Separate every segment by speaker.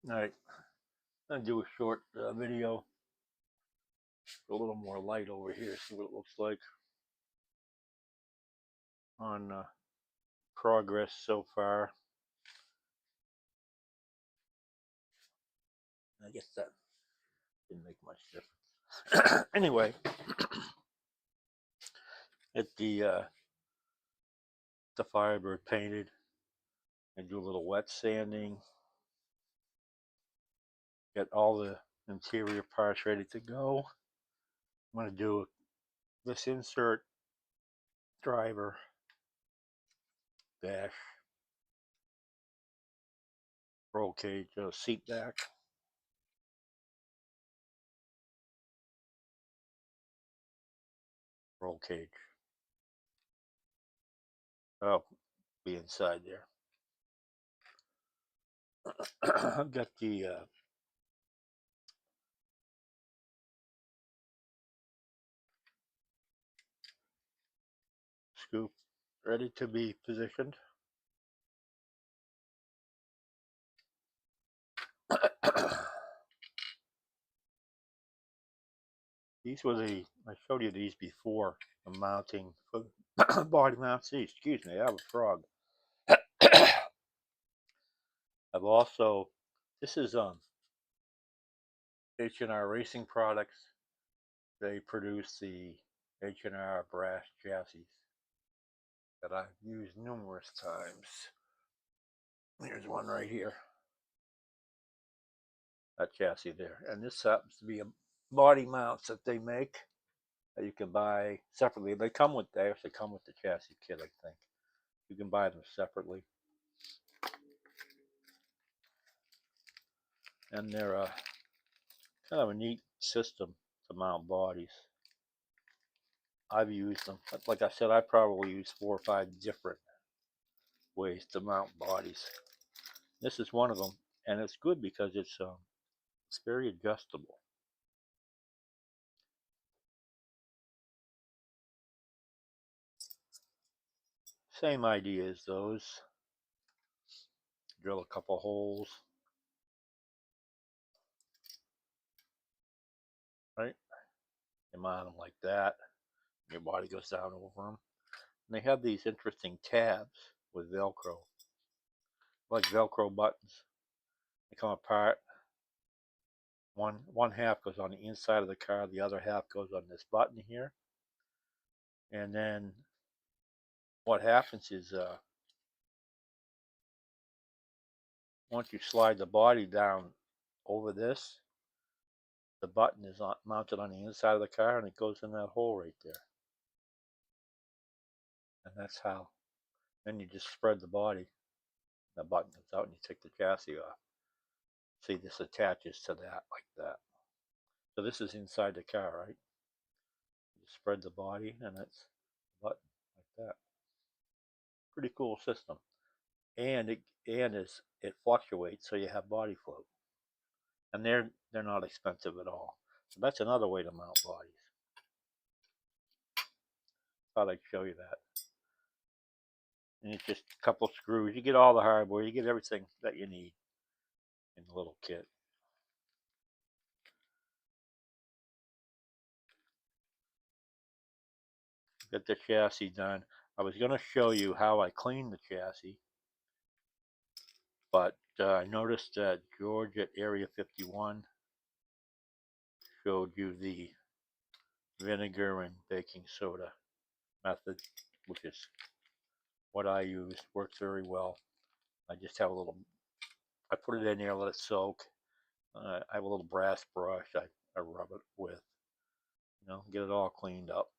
Speaker 1: Alright, I'm gonna do a short video, a little more light over here, see what it looks like on progress so far. I guess that didn't make much difference. Anyway, get the Firebird painted and do a little wet sanding. Get all the interior parts ready to go. I'm gonna do this insert, driver, dash, roll cage, seat back. Roll cage. Oh, be inside there. I've got the scoop ready to be positioned. These were I showed you these before, the mounting for body mount seats. Excuse me, I have a frog. I've also, this is H&R Racing Products. They produce the H&R brass chassis that I've used numerous times. Here's one right here. That chassis there. And this happens to be a body mounts that they make that you can buy separately. They actually come with the chassis kit, I think. You can buy them separately. And they're kind of a neat system to mount bodies. I've used them. Like I said, I probably use 4 or 5 different ways to mount bodies. This is one of them, and it's good because it's very adjustable. Same idea as those. Drill a couple holes, right? You mount them like that. Your body goes down over them. And they have these interesting tabs with Velcro, like Velcro buttons. They come apart. One half goes on the inside of the car, the other half goes on this button here. And then what happens is once you slide the body down over this, the button is mounted on the inside of the car and it goes in that hole right there. And that's how. Then you just spread the body. The button comes out and you take the chassis off. See, this attaches to that like that. So this is inside the car, right? You spread the body and that's the button like that. Pretty cool system. And it fluctuates, so you have body float. And they're not expensive at all. So that's another way to mount bodies. Thought I'd show you that. And it's just a couple screws. You get all the hardware. You get everything that you need in the little kit. Get the chassis done. I was going to show you how I cleaned the chassis, but I noticed that George at Area 51 showed you the vinegar and baking soda method, which is what I use. Works very well. I just have I put it in there, let it soak. I have a little brass brush I rub it with, get it all cleaned up.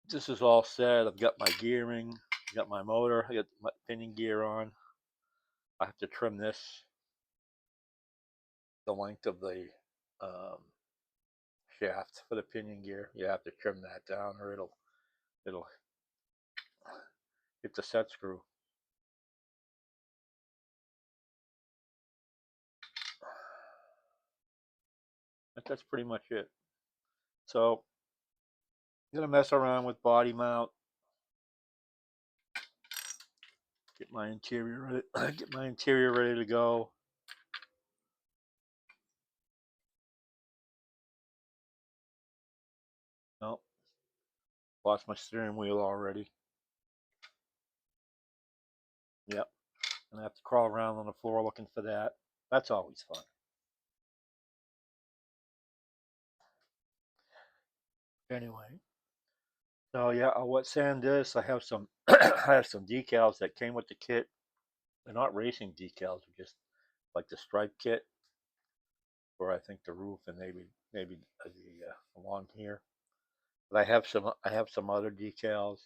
Speaker 1: This is all set. I've got my gearing, got my motor, I got my pinion gear on. I have to trim this the length of the shaft for the pinion gear. You have to trim that down or it'll hit the set screw. But that's pretty much it. So I'm gonna mess around with body mount Get my interior ready. Get my interior ready to go. Nope. Lost my steering wheel already. Yep. And I have to crawl around on the floor looking for that. That's always fun. Anyway. So yeah, what sand is, I have some I have some decals that came with the kit. They're not racing decals, they're just like the stripe kit for I think the roof and maybe the along here. But I have some other decals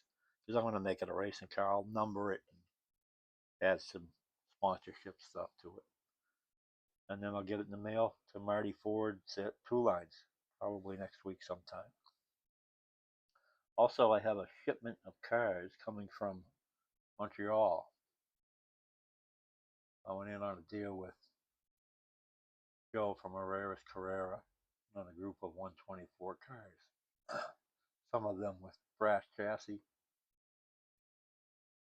Speaker 1: because I want to make it a racing car. I'll number it and add some sponsorship stuff to it, and then I'll get it in the mail to Marty Ford's at Two Lines probably next week sometime. Also, I have a shipment of cars coming from Montreal. I went in on a deal with Joe from Herrera's Carrera on a group of 124 cars. Some of them with brass chassis.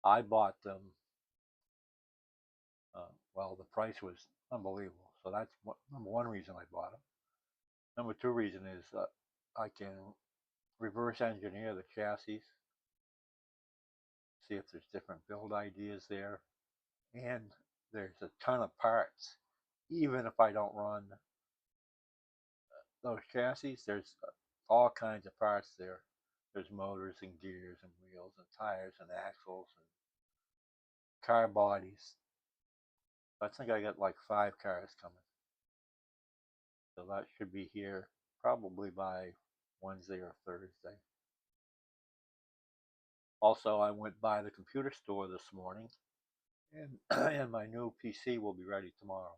Speaker 1: I bought them. Well, the price was unbelievable. So that's number one reason I bought them. Number two reason is I can reverse engineer the chassis, see if there's different build ideas there, and there's a ton of parts. Even if I don't run those chassis, there's all kinds of parts there. There's motors and gears and wheels and tires and axles and car bodies. I think I got like 5 cars coming. So that should be here probably by Wednesday or Thursday. Also, I went by the computer store this morning, and and my new PC will be ready tomorrow.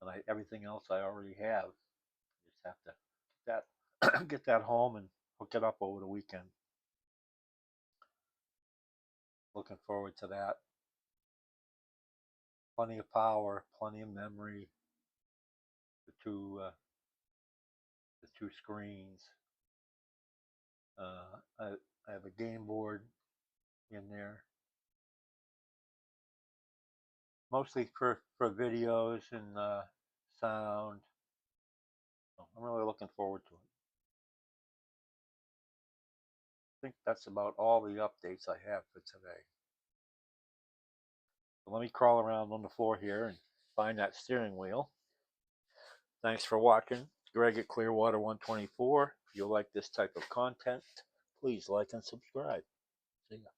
Speaker 1: And everything else I already have. Just have to get that get that home and hook it up over the weekend. Looking forward to that. Plenty of power, plenty of memory. The two screens. I have a game board in there, mostly for videos and sound. So I'm really looking forward to it. I think that's about all the updates I have for today. So let me crawl around on the floor here and find that steering wheel. Thanks for watching. Greg at Clearwater 124. If you like this type of content, please like and subscribe. See ya.